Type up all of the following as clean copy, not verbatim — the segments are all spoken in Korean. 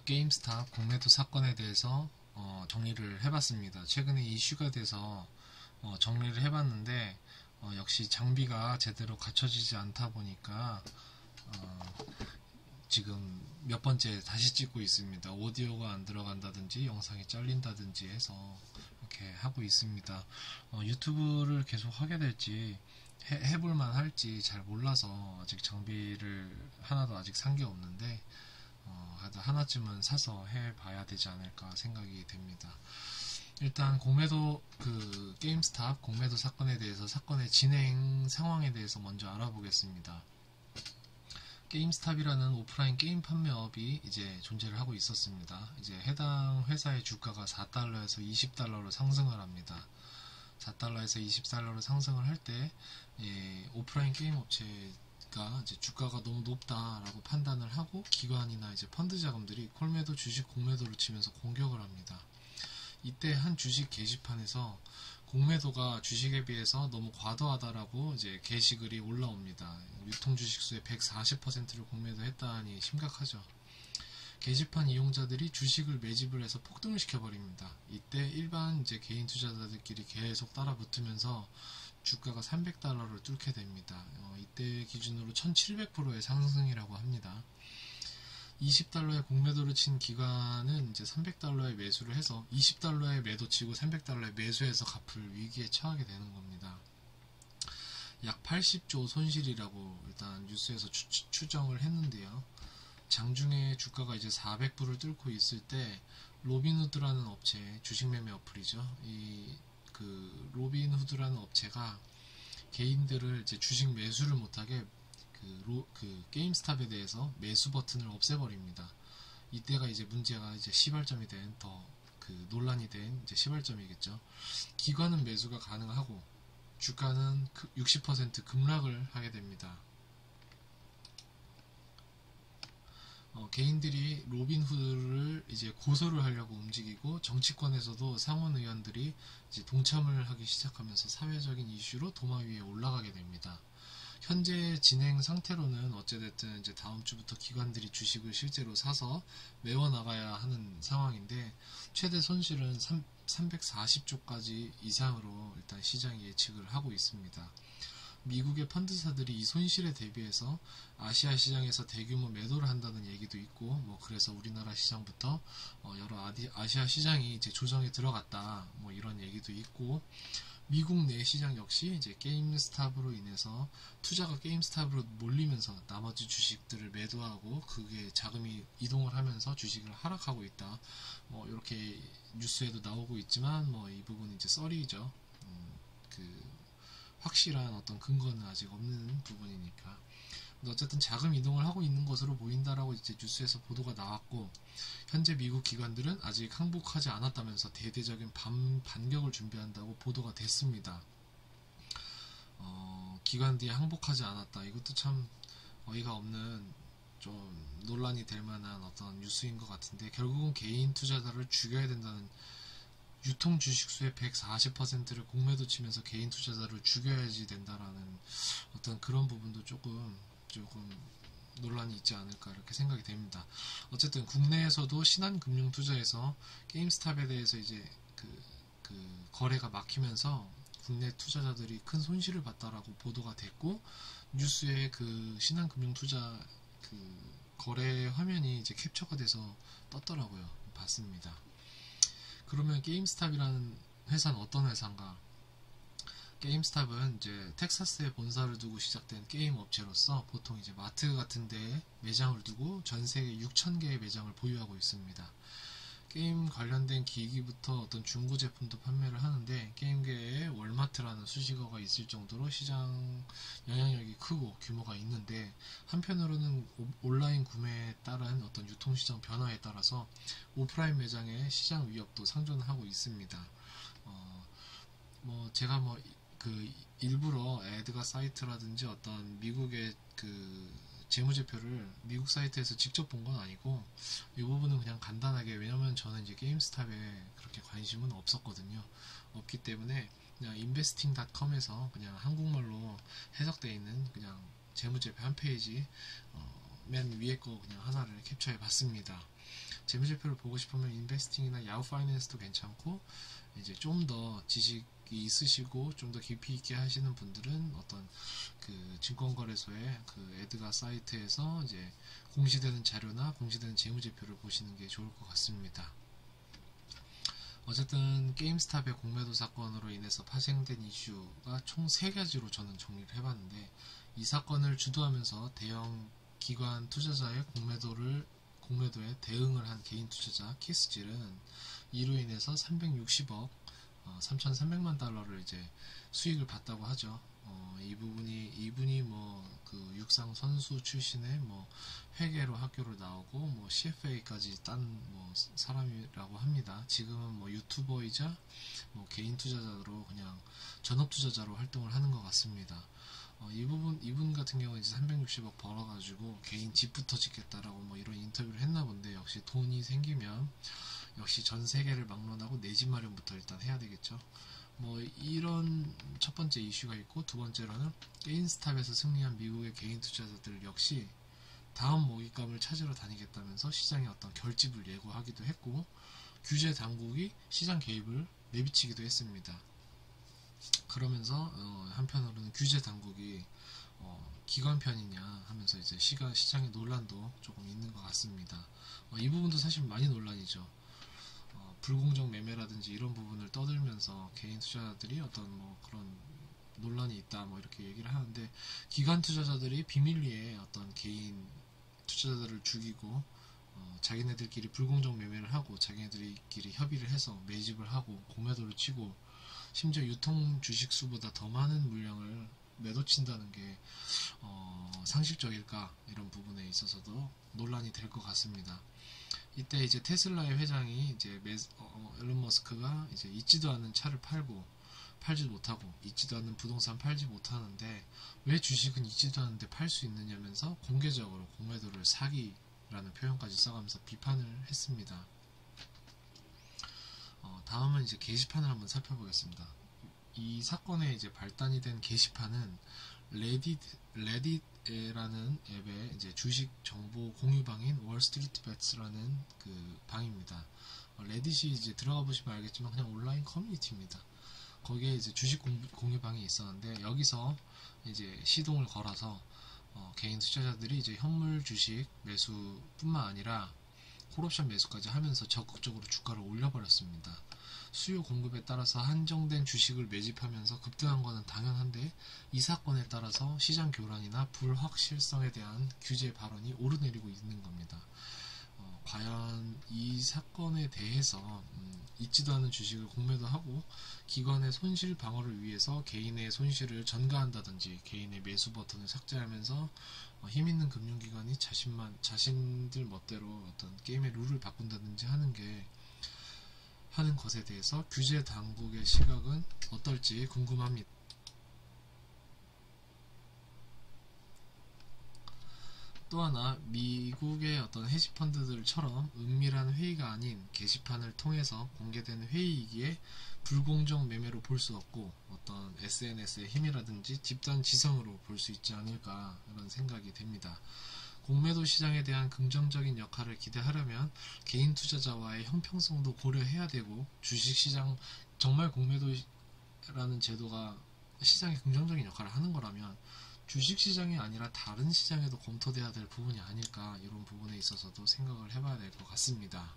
게임스탑 공매도 사건에 대해서 정리를 해봤습니다. 최근에 이슈가 돼서 정리를 해봤는데 역시 장비가 제대로 갖춰지지 않다 보니까 지금 몇 번째 다시 찍고 있습니다. 오디오가 안 들어간다든지 영상이 잘린다든지 해서 이렇게 하고 있습니다. 유튜브를 계속 하게 될지 해볼만 할지 잘 몰라서 아직 장비를 하나도 아직 산 게 없는데 하나쯤은 사서 해봐야 되지 않을까 생각이 됩니다. 일단 공매도 게임스탑 공매도 사건에 대해서 사건의 진행 상황에 대해서 먼저 알아보겠습니다. 게임스탑이라는 오프라인 게임 판매업이 이제 존재를 하고 있었습니다. 이제 해당 회사의 주가가 4달러에서 20달러로 상승을 합니다. 4달러에서 20달러로 상승을 할 때 오프라인 게임 업체가 이제 주가가 너무 높다라고 판단을 하고 기관이나 이제 펀드 자금들이 콜매도 주식 공매도를 치면서 공격을 합니다. 이때 한 주식 게시판에서 공매도가 주식에 비해서 너무 과도하다라고 이제 게시글이 올라옵니다. 유통 주식수의 140%를 공매도했다니 심각하죠. 게시판 이용자들이 주식을 매집을 해서 폭등을 시켜버립니다. 이때 일반 이제 개인 투자자들끼리 계속 따라붙으면서 주가가 300달러를 뚫게 됩니다. 이때 기준으로 1700%의 상승이라고 합니다. 20달러의 공매도를 친 기관은 이제 300달러에 매수를 해서 20달러에 매도 치고 300달러에 매수해서 갚을 위기에 처하게 되는 겁니다. 약 80조 손실이라고 일단 뉴스에서 추정을 했는데요. 장중에 주가가 이제 400불을 뚫고 있을 때 로빈후드라는 업체, 주식 매매 어플이죠. 로빈후드라는 업체가 개인들을 이제 주식 매수를 못하게 게임스탑에 대해서 매수 버튼을 없애버립니다. 이때가 이제 문제가 이제 시발점이 된 논란이 된 이제 시발점이겠죠. 기관은 매수가 가능하고 주가는 60% 급락을 하게 됩니다. 개인들이 로빈후드를 이제 고소를 하려고 움직이고 정치권에서도 상원 의원들이 이제 동참을 하기 시작하면서 사회적인 이슈로 도마 위에 올라가게 됩니다. 현재 진행 상태로는 어찌됐든 이제 다음 주부터 기관들이 주식을 실제로 사서 메워나가야 하는 상황인데 최대 손실은 340조까지 이상으로 일단 시장이 예측을 하고 있습니다. 미국의 펀드사들이 이 손실에 대비해서 아시아 시장에서 대규모 매도를 한다는 얘기도 있고 그래서 우리나라 시장부터 여러 아시아 시장이 이제 조정에 들어갔다 이런 얘기도 있고 미국 내 시장 역시 이제 게임스탑으로 인해서 투자가 게임스탑으로 몰리면서 나머지 주식들을 매도하고 그게 자금이 이동을 하면서 주식을 하락하고 있다. 이렇게 뉴스에도 나오고 있지만 이 부분은 이제 썰이죠. 확실한 어떤 근거는 아직 없는 부분이니까. 어쨌든 자금 이동을 하고 있는 것으로 보인다라고 이제 뉴스에서 보도가 나왔고 현재 미국 기관들은 아직 항복하지 않았다면서 대대적인 반격을 준비한다고 보도가 됐습니다. 기관들이 항복하지 않았다. 이것도 참 어이가 없는 좀 논란이 될 만한 어떤 뉴스인 것 같은데 결국은 개인 투자자를 죽여야 된다는 유통 주식수의 140%를 공매도 치면서 개인 투자자를 죽여야지 된다라는 어떤 그런 부분도 조금 논란이 있지 않을까 이렇게 생각이 됩니다. 어쨌든 국내에서도 신한금융투자에서 게임스탑에 대해서 이제 거래가 막히면서 국내 투자자들이 큰 손실을 봤다라고 보도가 됐고 뉴스에 신한금융투자 거래 화면이 이제 캡처가 돼서 떴더라고요. 봤습니다. 그러면 게임스탑이라는 회사는 어떤 회사인가? 게임스탑은 이제 텍사스에 본사를 두고 시작된 게임 업체로서 보통 이제 마트 같은 데에 매장을 두고 전 세계 6,000개의 매장을 보유하고 있습니다. 게임 관련된 기기부터 어떤 중고 제품도 판매를 하는데 게임계에 월마트라는 수식어가 있을 정도로 시장 영향력이 크고 규모가 있는데 한편으로는 온라인 구매에 따른 어떤 유통시장 변화에 따라서 오프라인 매장의 시장 위협도 상존하고 있습니다. 제가 일부러 애드가 사이트라든지 어떤 미국의 재무제표를 미국 사이트에서 직접 본 건 아니고 이 부분은 그냥 간단하게 왜냐면 저는 이제 게임스탑에 그렇게 관심은 없었거든요. 없기 때문에 그냥 investing.com에서 그냥 한국말로 해석되어 있는 그냥 재무제표 한 페이지 맨 위에 거 그냥 하나를 캡처해 봤습니다. 재무제표를 보고 싶으면 인베스팅이나 야후 파이낸스도 괜찮고, 이제 좀 더 지식이 있으시고 좀 더 깊이 있게 하시는 분들은 어떤 그 증권거래소의 그 에드가 사이트에서 이제 공시되는 자료나 공시되는 재무제표를 보시는 게 좋을 것 같습니다. 어쨌든 게임스탑의 공매도 사건으로 인해서 파생된 이슈가 총 3가지로 저는 정리를 해봤는데, 이 사건을 주도하면서 대형 기관 투자자의 공매도에 대응을 한 개인 투자자 키스질은 이로 인해서 360억 3,300만 달러를 이제 수익을 봤다고 하죠. 이분이 뭐 그 육상 선수 출신의 뭐 회계로 학교를 나오고 뭐 CFA까지 딴 뭐 사람이라고 합니다. 지금은 뭐 유튜버이자 뭐 개인 투자자로 그냥 전업 투자자로 활동을 하는 것 같습니다. 이분 같은 경우는 이제 360억 벌어가지고 개인 집부터 짓겠다라고 뭐 이런 인터뷰를 했나 본데, 역시 돈이 생기면 역시 전 세계를 막론하고 내 집 마련부터 일단 해야 되겠죠. 뭐 이런 첫 번째 이슈가 있고, 두 번째로는 게임스탑에서 승리한 미국의 개인 투자자들 역시 다음 먹잇감을 찾으러 다니겠다면서 시장에 어떤 결집을 예고하기도 했고, 규제 당국이 시장 개입을 내비치기도 했습니다. 그러면서 한편으로는 규제 당국이 기관 편이냐 하면서 이제 시장의 논란도 조금 있는 것 같습니다. 이 부분도 사실 많이 논란이죠. 불공정 매매라든지 이런 부분을 떠들면서 개인 투자자들이 어떤 뭐 그런 논란이 있다 뭐 이렇게 얘기를 하는데, 기관 투자자들이 비밀리에 어떤 개인 투자자들을 죽이고 자기네들끼리 불공정 매매를 하고 자기네들끼리 협의를 해서 매집을 하고 공매도를 치고 심지어 유통 주식수보다 더 많은 물량을 매도친다는 게 상식적일까, 이런 부분에 있어서도 논란이 될 것 같습니다. 이때 이제 테슬라의 회장이 이제 일론 머스크가 이제 있지도 않은 차를 팔지 못하고 있지도 않는 부동산 팔지 못하는데 왜 주식은 있지도 않은데 팔 수 있느냐면서 공개적으로 공매도를 사기라는 표현까지 써가면서 비판을 했습니다. 다음은 이제 게시판을 한번 살펴보겠습니다. 이 사건의 이제 발단이 된 게시판은 레딧이라는 앱의 이제 주식 정보 공유방인 월스트리트 배츠라는 그 방입니다. 레딧이 이제 들어가 보시면 알겠지만 그냥 온라인 커뮤니티입니다. 거기에 이제 주식 공유방이 있었는데, 여기서 이제 시동을 걸어서 개인 투자자들이 이제 현물 주식 매수뿐만 아니라 콜옵션 매수까지 하면서 적극적으로 주가를 올려버렸습니다. 수요 공급에 따라서 한정된 주식을 매집하면서 급등한 것은 당연한데, 이 사건에 따라서 시장 교란이나 불확실성에 대한 규제 발언이 오르내리고 있는 겁니다. 과연 이 사건에 대해서 있지도 않은 주식을 공매도하고 기관의 손실 방어를 위해서 개인의 손실을 전가한다든지 개인의 매수 버튼을 삭제하면서 힘있는 금융기관이 자신들 멋대로 어떤 게임의 룰을 바꾼다든지 하는 것에 대해서 규제 당국의 시각은 어떨지 궁금합니다. 또 하나, 미국의 어떤 헤지펀드들처럼 은밀한 회의가 아닌 게시판을 통해서 공개된 회의이기에 불공정 매매로 볼 수 없고 어떤 SNS의 힘이라든지 집단 지성으로 볼 수 있지 않을까, 이런 생각이 됩니다. 공매도 시장에 대한 긍정적인 역할을 기대하려면 개인 투자자와의 형평성도 고려해야 되고, 주식시장 정말 공매도라는 제도가 시장에 긍정적인 역할을 하는 거라면 주식시장이 아니라 다른 시장에도 검토돼야 될 부분이 아닐까, 이런 부분에 있어서도 생각을 해봐야 될 것 같습니다.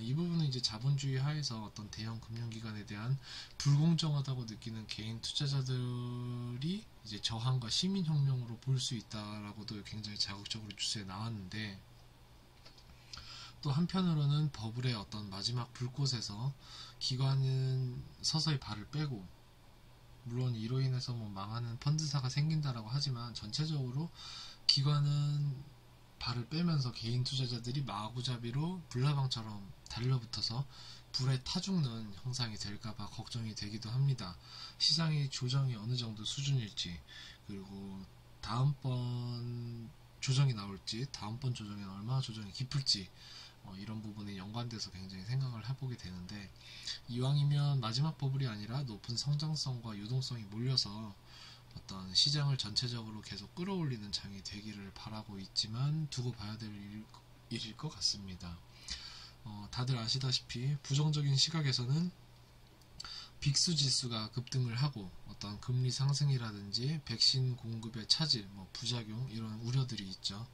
이 부분은 이제 자본주의 하에서 어떤 대형 금융기관에 대한 불공정하다고 느끼는 개인 투자자들이 이제 저항과 시민혁명으로 볼 수 있다라고도 굉장히 자극적으로 뉴스에 나왔는데, 또 한편으로는 버블의 어떤 마지막 불꽃에서 기관은 서서히 발을 빼고, 물론 이로 인해서 뭐 망하는 펀드사가 생긴다라고 하지만 전체적으로 기관은 발을 빼면서 개인 투자자들이 마구잡이로 불나방처럼 달려붙어서 불에 타 죽는 형상이 될까봐 걱정이 되기도 합니다. 시장의 조정이 어느 정도 수준일지, 그리고 다음번 조정이 나올지, 다음번 조정에 얼마나 조정이 깊을지, 이런 부분에 연관돼서 굉장히 생각을 해보게 되는데, 이왕이면 마지막 버블이 아니라 높은 성장성과 유동성이 몰려서 어떤 시장을 전체적으로 계속 끌어올리는 장이 되기를 바라고 있지만 두고 봐야 될 일일 것 같습니다. 다들 아시다시피 부정적인 시각에서는 빅스 지수가 급등을 하고 어떤 금리 상승이라든지 백신 공급의 차질, 부작용 이런 우려들이 있죠.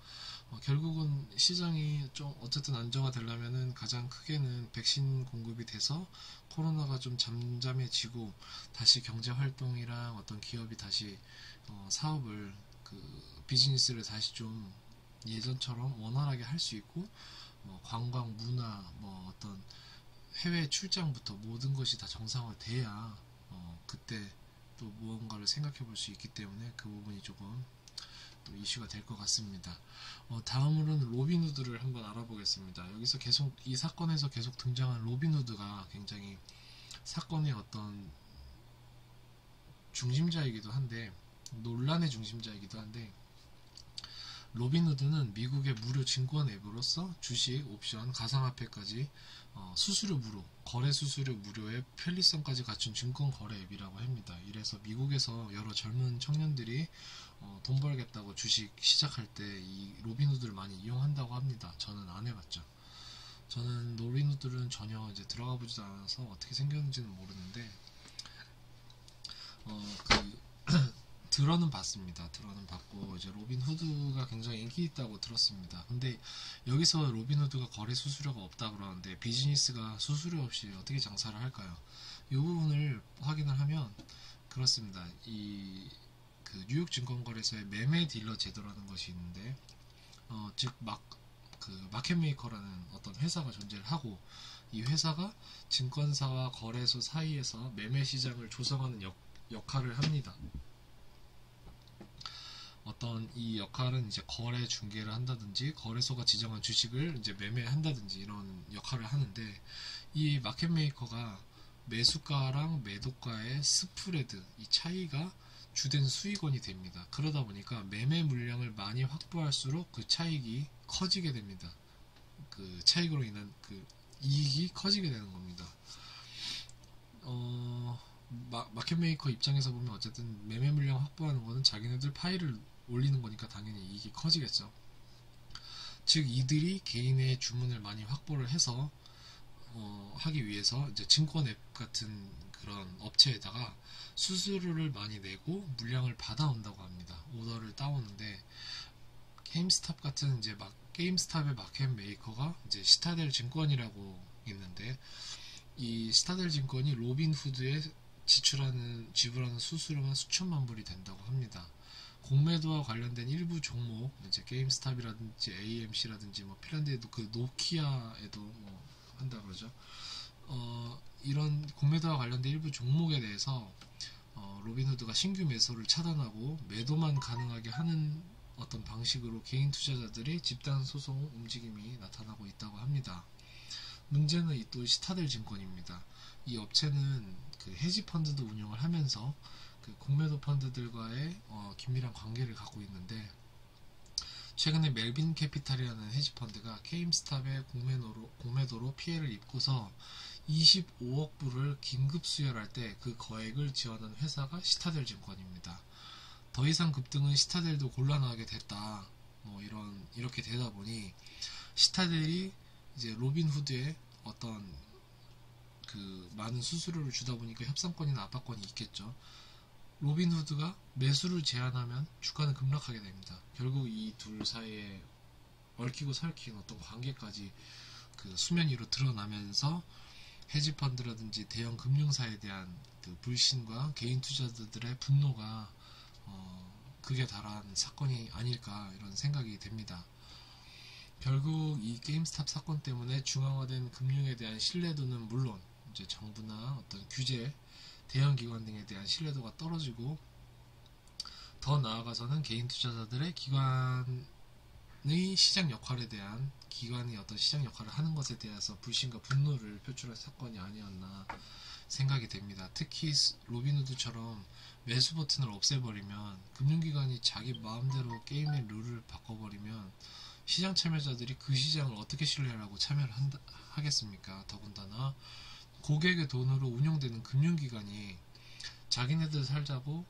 결국은 시장이 좀 어쨌든 안정화되려면은 가장 크게는 백신 공급이 돼서 코로나가 좀 잠잠해지고 다시 경제 활동이랑 어떤 기업이 다시 사업을 비즈니스를 다시 좀 예전처럼 원활하게 할 수 있고 관광, 문화, 어떤 해외 출장부터 모든 것이 다 정상화돼야 그때 또 무언가를 생각해 볼 수 있기 때문에 그 부분이 조금 또 이슈가 될 것 같습니다. 다음으로는 로빈후드를 한번 알아보겠습니다. 여기서 계속 이 사건에서 계속 등장한 로빈후드가 굉장히 사건의 어떤 중심자이기도 한데 논란의 중심자이기도 한데 로빈후드는 미국의 무료 증권 앱으로서 주식, 옵션, 가상화폐까지 수수료 무료, 거래 수수료 무료의 편리성까지 갖춘 증권 거래 앱이라고 합니다. 이래서 미국에서 여러 젊은 청년들이 돈 벌겠다고 주식 시작할 때 이 로빈후드를 많이 이용한다고 합니다. 저는 안 해봤죠. 저는 로빈후드는 전혀 이제 들어가 보지도 않아서 어떻게 생겼는지는 모르는데 들어는 봤습니다. 들어는 봤고 이제 로빈후드가 굉장히 인기 있다고 들었습니다. 근데 여기서 로빈후드가 거래 수수료가 없다 그러는데 비즈니스가 수수료 없이 어떻게 장사를 할까요? 이 부분을 확인을 하면 그렇습니다. 뉴욕 증권거래소의 매매 딜러 제도라는 것이 있는데 즉 마켓메이커라는 어떤 회사가 존재를 하고 이 회사가 증권사와 거래소 사이에서 매매 시장을 조성하는 역할을 합니다. 어떤 이 역할은 이제 거래 중개를 한다든지 거래소가 지정한 주식을 이제 매매한다든지 이런 역할을 하는데 이 마켓 메이커가 매수가랑 매도가의 스프레드 이 차이가 주된 수익원이 됩니다. 그러다 보니까 매매 물량을 많이 확보할수록 그 차익이 커지게 됩니다. 그 차익으로 인한 그 이익이 커지게 되는 겁니다. 마켓 메이커 입장에서 보면 어쨌든 매매 물량 확보하는 거는 자기네들 파일을 올리는 거니까 당연히 이익이 커지겠죠. 즉 이들이 개인의 주문을 많이 확보를 해서 하기 위해서 이제 증권 앱 같은 그런 업체에다가 수수료를 많이 내고 물량을 받아온다고 합니다. 오더를 따오는데 게임스탑 같은 이제 게임스탑의 마켓 메이커가 이제 시타델 증권이라고 있는데 이 시타델 증권이 로빈후드에 지불하는 수수료가 수천만 불이 된다고 합니다. 공매도와 관련된 일부 종목, 이제 게임스탑이라든지 AMC라든지 핀란드에도 그 노키아에도 한다 그러죠. 이런 공매도와 관련된 일부 종목에 대해서 로빈후드가 신규 매수를 차단하고 매도만 가능하게 하는 어떤 방식으로 개인 투자자들의 집단 소송 움직임이 나타나고 있다고 합니다. 문제는 또 시타델 증권입니다. 이 업체는 그 헤지 펀드도 운영을 하면서 그 공매도 펀드들과의 긴밀한 관계를 갖고 있는데 최근에 멜빈 캐피탈이라는 헤지 펀드가 게임스탑의 공매도로 피해를 입고서 25억 불을 긴급 수혈할 때 그 거액을 지원한 회사가 시타델 증권입니다. 더 이상 급등은 시타델도 곤란하게 됐다. 이렇게 되다 보니 시타델이 이제 로빈후드에 어떤 그 많은 수수료를 주다 보니까 협상권이나 압박권이 있겠죠. 로빈후드가 매수를 제한하면 주가는 급락하게 됩니다. 결국 이 둘 사이에 얽히고 설킨 어떤 관계까지 그 수면 위로 드러나면서 헤지펀드라든지 대형 금융사에 대한 그 불신과 개인 투자자들의 분노가 극에 달한 사건이 아닐까 이런 생각이 됩니다. 결국 이 게임스탑 사건 때문에 중앙화된 금융에 대한 신뢰도는 물론 이제 정부나 어떤 규제, 대형 기관 등에 대한 신뢰도가 떨어지고 더 나아가서는 개인 투자자들의 기관의 시장 역할에 대한 기관이 어떤 시장 역할을 하는 것에 대해서 불신과 분노를 표출한 사건이 아니었나 생각이 됩니다. 특히 로빈후드처럼 매수 버튼을 없애버리면 금융기관이 자기 마음대로 게임의 룰을 바꿔버리면 시장 참여자들이 그 시장을 어떻게 신뢰하고 참여를 하겠습니까? 더군다나 고객의 돈으로 운영되는 금융기관이 자기네들 살자고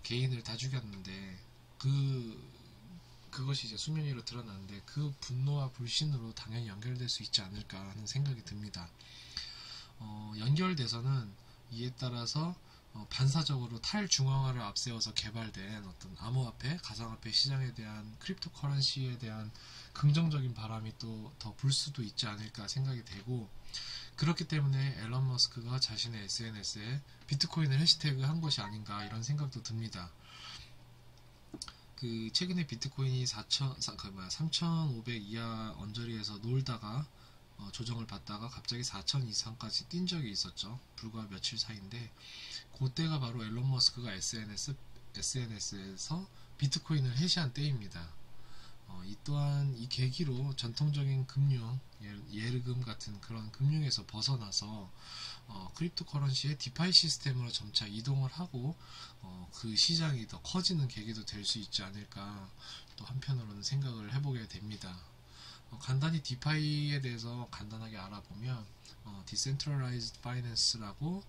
개인을 다 죽였는데 그 그것이 이제 수면 위로 드러나는데 그 분노와 불신으로 당연히 연결될 수 있지 않을까 하는 생각이 듭니다. 연결돼서는 이에 따라서 반사적으로 탈중앙화를 앞세워서 개발된 어떤 암호화폐, 가상화폐 시장에 대한 크립토커런시에 대한 긍정적인 바람이 또 더 불 수도 있지 않을까 생각이 되고, 그렇기 때문에 앨런 머스크가 자신의 SNS에 비트코인을 해시태그 한 것이 아닌가 이런 생각도 듭니다. 그 최근에 비트코인이 3,500 이하 언저리에서 놀다가 조정을 받다가 갑자기 4,000 이상까지 뛴 적이 있었죠. 불과 며칠 사이인데, 그때가 바로 앨런 머스크가 SNS에서 비트코인을 해시한 때입니다. 이 또한 이 계기로 전통적인 금융, 예르금 같은 그런 금융에서 벗어나서 크립토커런시의 디파이 시스템으로 점차 이동을 하고 그 시장이 더 커지는 계기도 될 수 있지 않을까 또 한편으로는 생각을 해보게 됩니다. 간단히 디파이에 대해서 간단하게 알아보면 Decentralized Finance라고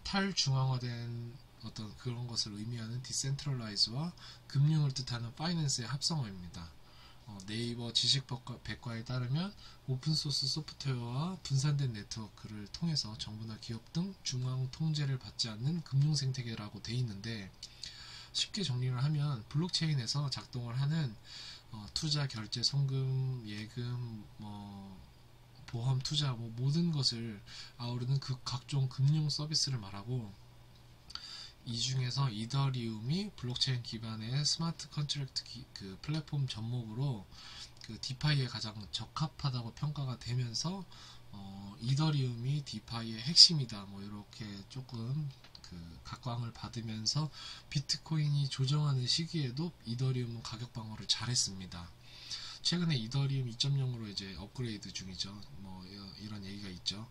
탈중앙화된 어떤 그런 것을 의미하는 Decentralize와 금융을 뜻하는 Finance의 합성어입니다. 네이버 지식백과에 따르면 오픈소스 소프트웨어와 분산된 네트워크를 통해서 정부나 기업 등 중앙 통제를 받지 않는 금융생태계라고 돼 있는데, 쉽게 정리를 하면 블록체인에서 작동을 하는 투자, 결제, 송금, 예금, 보험, 투자, 모든 것을 아우르는 그 각종 금융 서비스를 말하고, 이 중에서 이더리움이 블록체인 기반의 스마트 컨트랙트 그 플랫폼 접목으로 그 디파이에 가장 적합하다고 평가가 되면서 이더리움이 디파이의 핵심이다 이렇게 조금 그 각광을 받으면서 비트코인이 조정하는 시기에도 이더리움은 가격 방어를 잘했습니다. 최근에 이더리움 2.0으로 이제 업그레이드 중이죠. 이런 얘기가 있죠.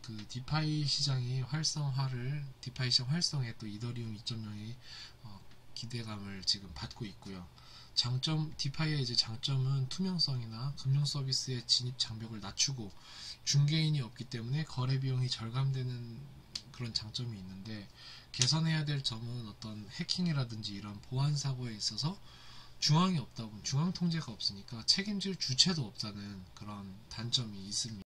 그 디파이 시장 활성에 또 이더리움 2.0이 기대감을 지금 받고 있고요. 디파이의 이제 장점은 투명성이나 금융 서비스의 진입 장벽을 낮추고 중개인이 없기 때문에 거래 비용이 절감되는 그런 장점이 있는데, 개선해야 될 점은 어떤 해킹이라든지 이런 보안 사고에 있어서 중앙 통제가 없으니까 책임질 주체도 없다는 그런 단점이 있습니다.